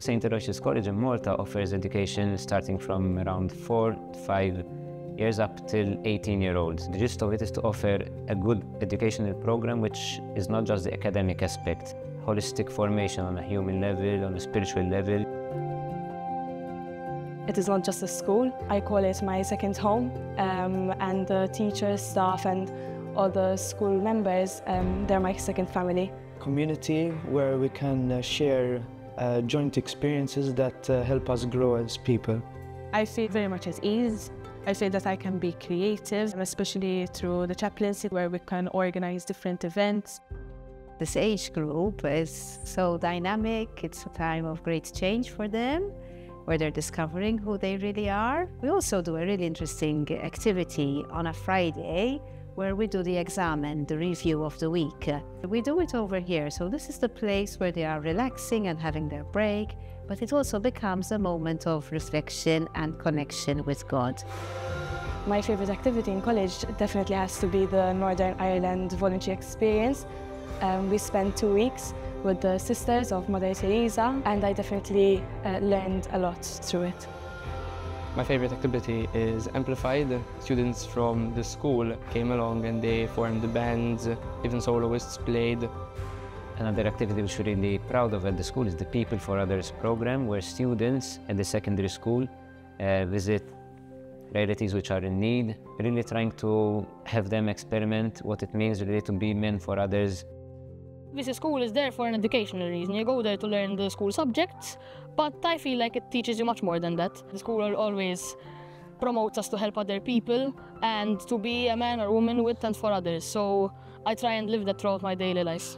St Aloysius College in Malta offers education starting from around 4 to 5 years up till 18-year-olds. The gist of it is to offer a good educational program which is not just the academic aspect, holistic formation on a human level, on a spiritual level. It is not just a school, I call it my second home, and the teachers, staff and all the school members, they're my second family. Community where we can share joint experiences that help us grow as people. I feel very much at ease. I feel that I can be creative, especially through the chaplaincy where we can organize different events. This age group is so dynamic. It's a time of great change for them, where they're discovering who they really are. We also do a really interesting activity on a Friday where we do the exam, the review of the week. We do it over here, so this is the place where they are relaxing and having their break, but it also becomes a moment of reflection and connection with God. My favorite activity in college definitely has to be the Northern Ireland voluntary experience. We spent 2 weeks with the Sisters of Mother Teresa, and I definitely learned a lot through it. My favorite activity is Amplified. Students from the school came along and they formed the bands, even soloists played. Another activity which we're really proud of at the school is the People for Others program, where students at the secondary school visit relatives which are in need, really trying to have them experiment what it means really to be men for others. This school is there for an educational reason. You go there to learn the school subjects, but I feel like it teaches you much more than that. The school always promotes us to help other people and to be a man or woman with and for others. So I try and live that throughout my daily life.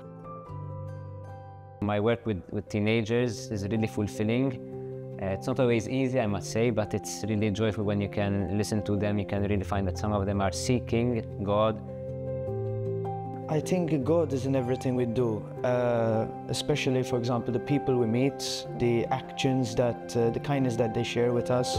My work with teenagers is really fulfilling. It's not always easy, I must say, but it's really joyful when you can listen to them. You can really find that some of them are seeking God. I think God is in everything we do, especially, for example, the people we meet, the actions that, the kindness that they share with us.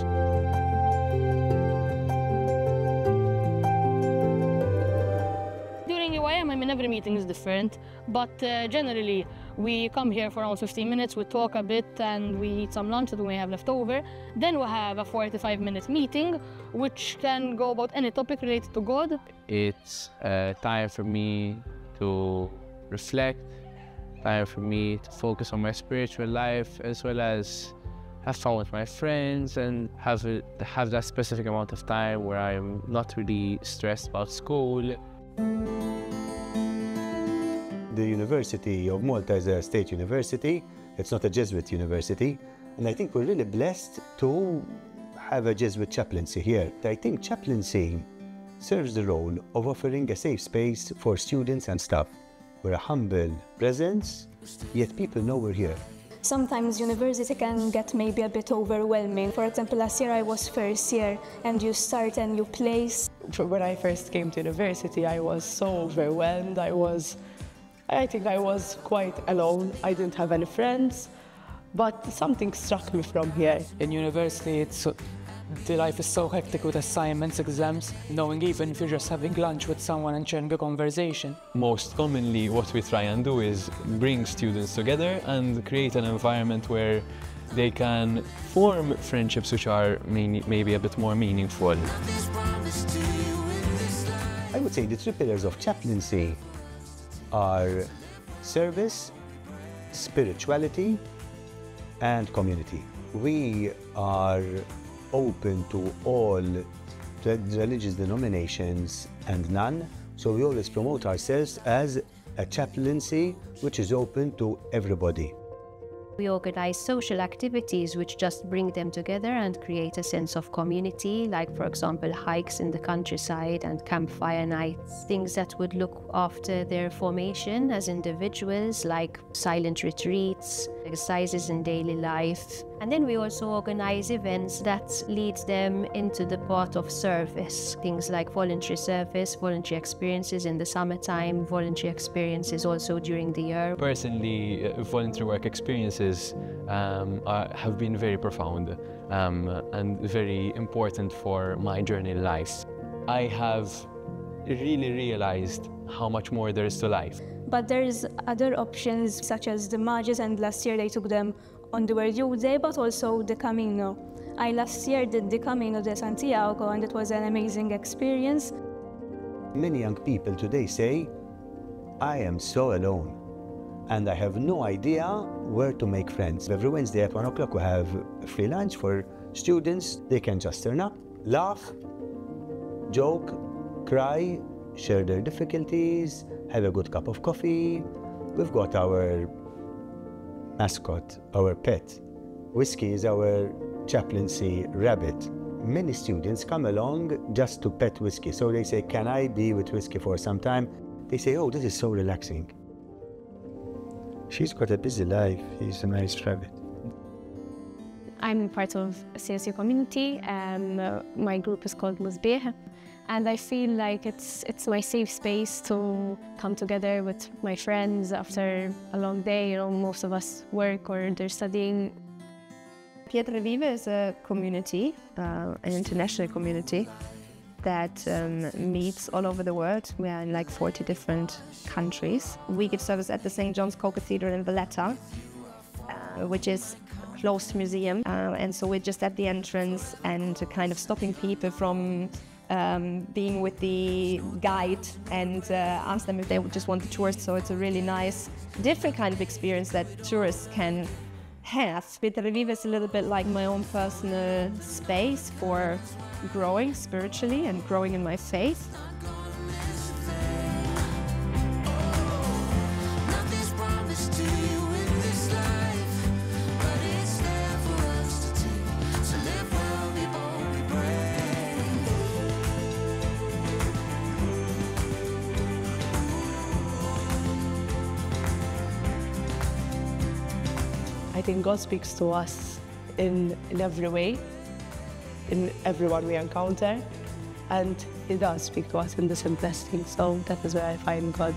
During EYM, I mean, every meeting is different, but generally we come here for around 15 minutes, we talk a bit and we eat some lunch that we may have left over. Then we have a 45-minute meeting, which can go about any topic related to God. It's time for me to reflect, time for me to focus on my spiritual life, as well as have fun with my friends and have that specific amount of time where I'm not really stressed about school. The University of Malta is a state university. It's not a Jesuit university. And I think we're really blessed to have a Jesuit chaplaincy here. I think chaplaincy serves the role of offering a safe space for students and staff. We're a humble presence, yet people know we're here. Sometimes university can get maybe a bit overwhelming. For example, last year I was first year and you start a new place. When I first came to university, I was so overwhelmed. I think I was quite alone. I didn't have any friends, but something struck me from here. In university, the life is so hectic with assignments, exams, knowing even if you're just having lunch with someone and sharing a conversation. Most commonly, what we try and do is bring students together and create an environment where they can form friendships which are maybe a bit more meaningful. I would say the three pillars of chaplaincy are service, spirituality, and community. We are open to all religious denominations and none, so we always promote ourselves as a chaplaincy which is open to everybody. We organize social activities which just bring them together and create a sense of community, like, for example, hikes in the countryside and campfire nights. Things that would look after their formation as individuals, like silent retreats, exercises in daily life. And then we also organize events that lead them into the path of service. Things like voluntary service, voluntary experiences in the summertime, voluntary experiences also during the year. Personally, voluntary work experiences have been very profound and very important for my journey in life. I have really realized how much more there is to life. But there's other options such as the magis, and last year they took them on the World Youth Day, but also the Camino. I last year did the Camino de Santiago, and it was an amazing experience. Many young people today say, I am so alone and I have no idea where to make friends. Every Wednesday at 1 o'clock we have a free lunch for students. They can just turn up, laugh, joke, cry, share their difficulties, have a good cup of coffee. We've got our mascot, our pet. Whiskey is our chaplaincy rabbit. Many students come along just to pet Whiskey. So they say, can I be with Whiskey for some time? They say, oh, this is so relaxing. She's got a busy life. He's a nice rabbit. I'm part of a CLC community, and my group is called Scoprire. And I feel like it's my safe space to come together with my friends after a long day. You know, most of us work or they're studying. Pietre Vive is a community, an international community that meets all over the world. We are in like 40 different countries. We give service at the St John's Co-Cathedral in Valletta, which is a closed museum. And so we're just at the entrance and kind of stopping people from being with the guide and ask them if they would just want a tour. So it's a really nice, different kind of experience that tourists can have. Pietre Vive is a little bit like my own personal space for growing spiritually and growing in my faith. I think God speaks to us in every way, in everyone we encounter, and He does speak to us in the simplest things, so that is where I find God.